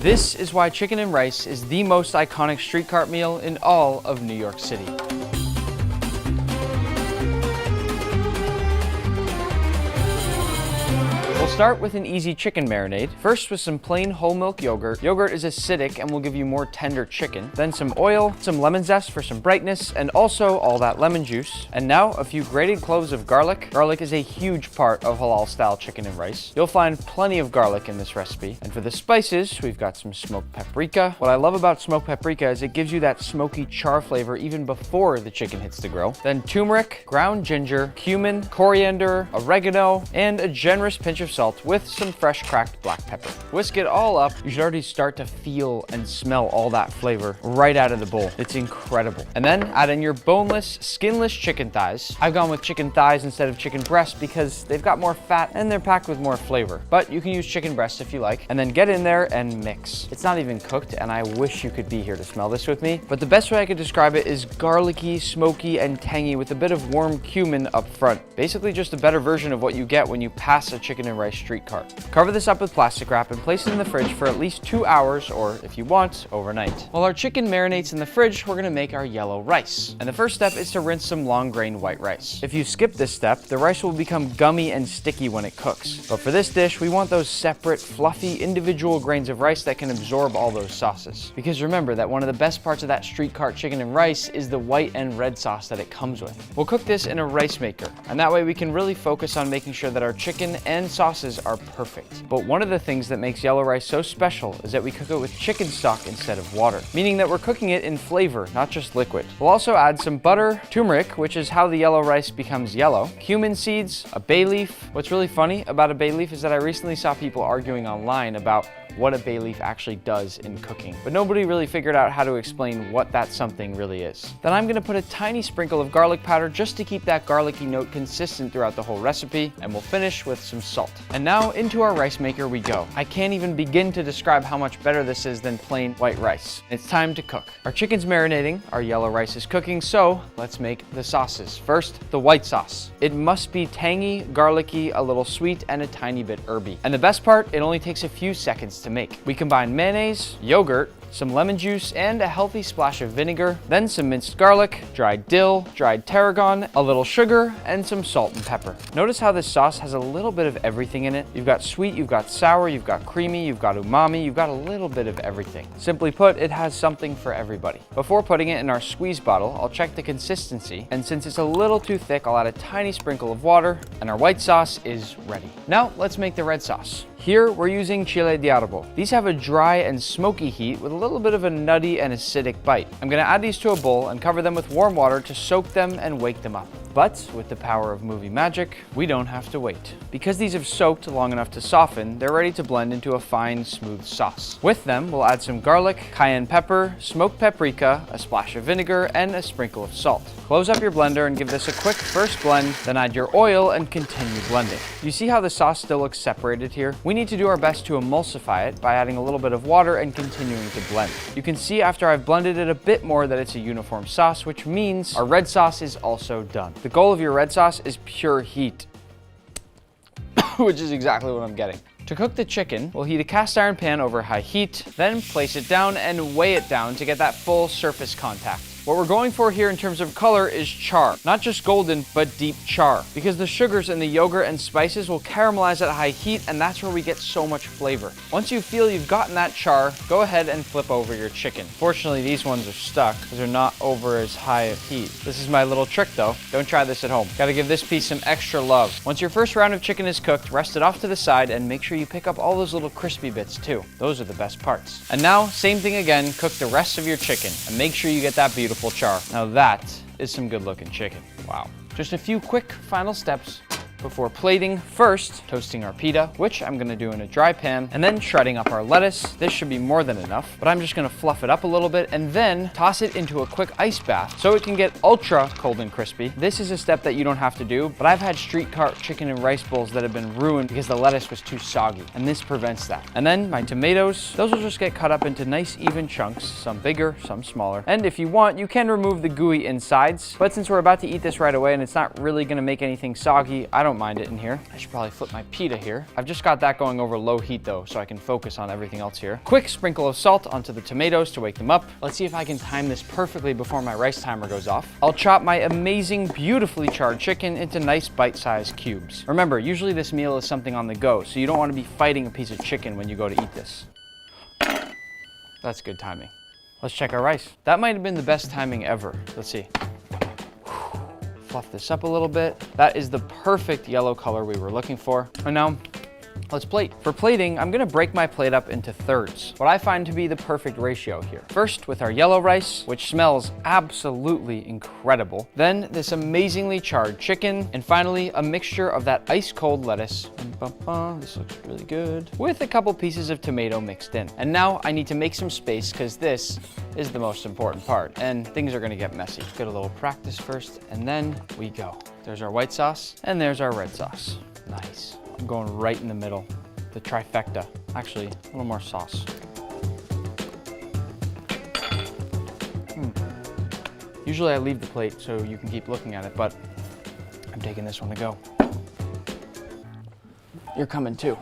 This is why chicken and rice is the most iconic street cart meal in all of New York City. We'll start with an easy chicken marinade. First with some plain whole milk yogurt. Yogurt is acidic and will give you more tender chicken. Then some oil, some lemon zest for some brightness, and also all that lemon juice. And now a few grated cloves of garlic. Garlic is a huge part of halal style chicken and rice. You'll find plenty of garlic in this recipe. And for the spices, we've got some smoked paprika. What I love about smoked paprika is it gives you that smoky char flavor even before the chicken hits the grill. Then turmeric, ground ginger, cumin, coriander, oregano, and a generous pinch of salt with some fresh cracked black pepper. Whisk it all up. You should already start to feel and smell all that flavor right out of the bowl. It's incredible. And then add in your boneless, skinless chicken thighs. I've gone with chicken thighs instead of chicken breast because they've got more fat and they're packed with more flavor. But you can use chicken breast if you like. And then get in there and mix. It's not even cooked and I wish you could be here to smell this with me. But the best way I could describe it is garlicky, smoky, and tangy with a bit of warm cumin up front. Basically just a better version of what you get when you pass a chicken and rice street cart. Cover this up with plastic wrap and place it in the fridge for at least 2 hours or, if you want, overnight. While our chicken marinates in the fridge, we're gonna make our yellow rice. And the first step is to rinse some long grain white rice. If you skip this step, the rice will become gummy and sticky when it cooks. But for this dish, we want those separate, fluffy, individual grains of rice that can absorb all those sauces. Because remember that one of the best parts of that street cart chicken and rice is the white and red sauce that it comes with. We'll cook this in a rice maker, and that way we can really focus on making sure that our chicken and sauces are perfect. But one of the things that makes yellow rice so special is that we cook it with chicken stock instead of water, meaning that we're cooking it in flavor, not just liquid. We'll also add some butter, turmeric, which is how the yellow rice becomes yellow, cumin seeds, a bay leaf. What's really funny about a bay leaf is that I recently saw people arguing online about what a bay leaf actually does in cooking, but nobody really figured out how to explain what that something really is. Then I'm gonna put a tiny sprinkle of garlic powder just to keep that garlicky note consistent throughout the whole recipe, and we'll finish with some salt. And now into our rice maker we go. I can't even begin to describe how much better this is than plain white rice. It's time to cook. Our chicken's marinating, our yellow rice is cooking, so let's make the sauces. First, the white sauce. It must be tangy, garlicky, a little sweet, and a tiny bit herby. And the best part, it only takes a few seconds to make. We combine mayonnaise, yogurt, some lemon juice, and a healthy splash of vinegar, then some minced garlic, dried dill, dried tarragon, a little sugar, and some salt and pepper. Notice how this sauce has a little bit of everything in it. You've got sweet, you've got sour, you've got creamy, you've got umami, you've got a little bit of everything. Simply put, it has something for everybody. Before putting it in our squeeze bottle, I'll check the consistency, and since it's a little too thick, I'll add a tiny sprinkle of water, and our white sauce is ready. Now, let's make the red sauce. Here, we're using chile de árbol. These have a dry and smoky heat with a little bit of a nutty and acidic bite. I'm gonna add these to a bowl and cover them with warm water to soak them and wake them up. But with the power of movie magic, we don't have to wait. Because these have soaked long enough to soften, they're ready to blend into a fine, smooth sauce. With them, we'll add some garlic, cayenne pepper, smoked paprika, a splash of vinegar, and a sprinkle of salt. Close up your blender and give this a quick first blend, then add your oil and continue blending. You see how the sauce still looks separated here? We need to do our best to emulsify it by adding a little bit of water and continuing to blend. You can see after I've blended it a bit more that it's a uniform sauce, which means our red sauce is also done. The goal of your red sauce is pure heat, which is exactly what I'm getting. To cook the chicken, we'll heat a cast iron pan over high heat, then place it down and weigh it down to get that full surface contact. What we're going for here in terms of color is char. Not just golden, but deep char. Because the sugars in the yogurt and spices will caramelize at high heat, and that's where we get so much flavor. Once you feel you've gotten that char, go ahead and flip over your chicken. Fortunately, these ones are stuck because they're not over as high of heat. This is my little trick though. Don't try this at home. Gotta give this piece some extra love. Once your first round of chicken is cooked, rest it off to the side and make sure you pick up all those little crispy bits too. Those are the best parts. And now, same thing again, cook the rest of your chicken and make sure you get that beautiful char. Now that is some good looking chicken. Wow. Just a few quick final steps before plating. First, toasting our pita, which I'm gonna do in a dry pan, and then shredding up our lettuce. This should be more than enough, but I'm just gonna fluff it up a little bit and then toss it into a quick ice bath so it can get ultra cold and crispy. This is a step that you don't have to do, but I've had street cart chicken and rice bowls that have been ruined because the lettuce was too soggy, and this prevents that. And then my tomatoes, those will just get cut up into nice even chunks, some bigger, some smaller. And if you want, you can remove the gooey insides, but since we're about to eat this right away and it's not really gonna make anything soggy, I don't don't mind it in here. I should probably flip my pita here. I've just got that going over low heat though, so I can focus on everything else here. Quick sprinkle of salt onto the tomatoes to wake them up. Let's see if I can time this perfectly before my rice timer goes off. I'll chop my amazing, beautifully charred chicken into nice bite-sized cubes. Remember, usually this meal is something on the go, so you don't want to be fighting a piece of chicken when you go to eat this. That's good timing. Let's check our rice. That might have been the best timing ever. Let's see. Fluff this up a little bit. That is the perfect yellow color we were looking for. And now, let's plate. For plating, I'm gonna break my plate up into thirds, what I find to be the perfect ratio here. First, with our yellow rice, which smells absolutely incredible. Then this amazingly charred chicken. And finally, a mixture of that ice cold lettuce. This looks really good. With a couple pieces of tomato mixed in. And now I need to make some space because this is the most important part and things are gonna get messy. Get a little practice first and then we go. There's our white sauce and there's our red sauce. Nice. I'm going right in the middle, the trifecta. Actually, a little more sauce. Usually I leave the plate so you can keep looking at it, but I'm taking this one to go. You're coming too.